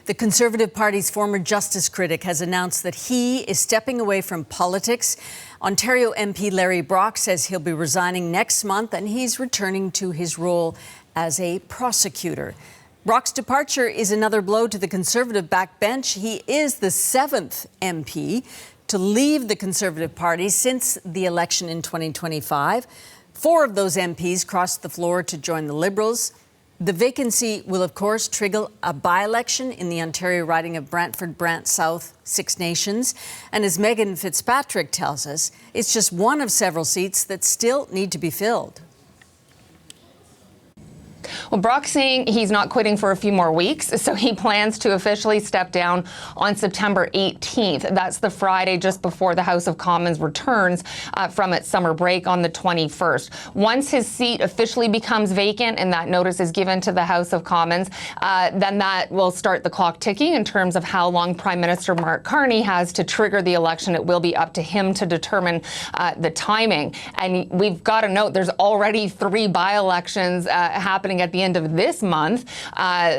The Conservative Party's former justice critic has announced that he is stepping away from politics. Ontario MP Larry Brock says he'll be resigning next month and he's returning to his role as a prosecutor. Brock's departure is another blow to the Conservative backbench. He is the 7th MP to leave the Conservative Party since the election in 2025. 4 of those MPs crossed the floor to join the Liberals. The vacancy will, of course, trigger a by-election in the Ontario riding of Brantford, Brant South, Six Nations. And as Megan Fitzpatrick tells us, it's just one of several seats that still need to be filled. Well, Brock's saying he's not quitting for a few more weeks, so he plans to officially step down on September 18th. That's the Friday just before the House of Commons returns from its summer break on the 21st. Once his seat officially becomes vacant and that notice is given to the House of Commons, then that will start the clock ticking in terms of how long Prime Minister Mark Carney has to trigger the election. It will be up to him to determine the timing. And we've got to note there's already 3 by-elections happening at the end of this month,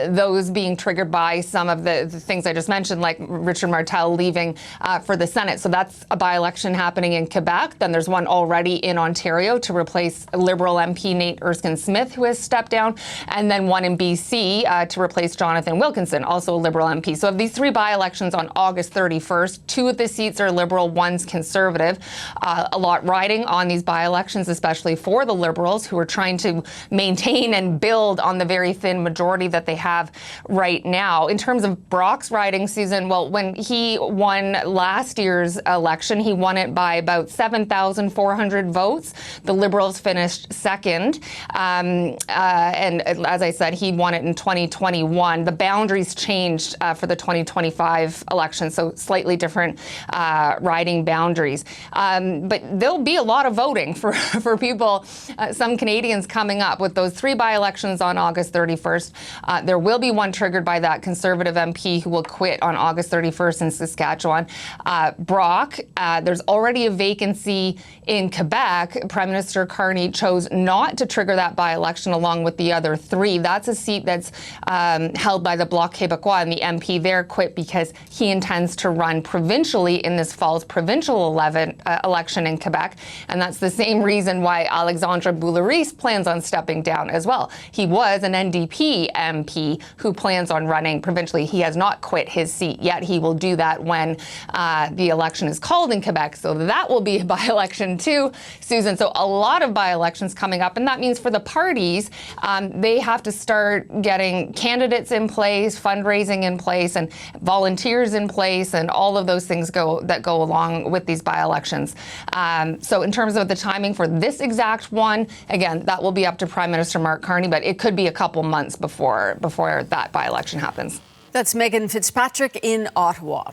those being triggered by some of the things I just mentioned, like Richard Martel leaving for the Senate. So that's a by-election happening in Quebec. Then there's one already in Ontario to replace Liberal MP Nate Erskine-Smith, who has stepped down, and then one in BC to replace Jonathan Wilkinson, also a Liberal MP. So of these 3 by-elections on August 31st, 2 of the seats are Liberal, 1's Conservative. A lot riding on these by-elections, especially for the Liberals, who are trying to maintain and build on the very thin majority that they have right now. In terms of Brock's riding, Susan, well, when he won last year's election, he won it by about 7,400 votes. The Liberals finished second. And as I said, he won it in 2021. The boundaries changed for the 2025 election, so slightly different riding boundaries. But there'll be a lot of voting for people, some Canadians coming up with those 3 by-elections on August 31st. There will be one triggered by that Conservative MP who will quit on August 31st in Saskatchewan. Brock, there's already a vacancy in Quebec. Prime Minister Carney chose not to trigger that by-election along with the other 3. That's a seat that's held by the Bloc Québécois, and the MP there quit because he intends to run provincially in this fall's provincial election in Quebec. And that's the same reason why Alexandre Boularice plans on stepping down as well. He was an NDP MP who plans on running provincially. He has not quit his seat yet. He will do that when the election is called in Quebec. So that will be a by-election too, Susan. So a lot of by-elections coming up. And that means for the parties, they have to start getting candidates in place, fundraising in place, and volunteers in place, and all of those things that go along with these by-elections. So in terms of the timing for this exact one, again, that will be up to Prime Minister Mark Carney, but it could be a couple months before that by-election happens. That's Megan Fitzpatrick in Ottawa.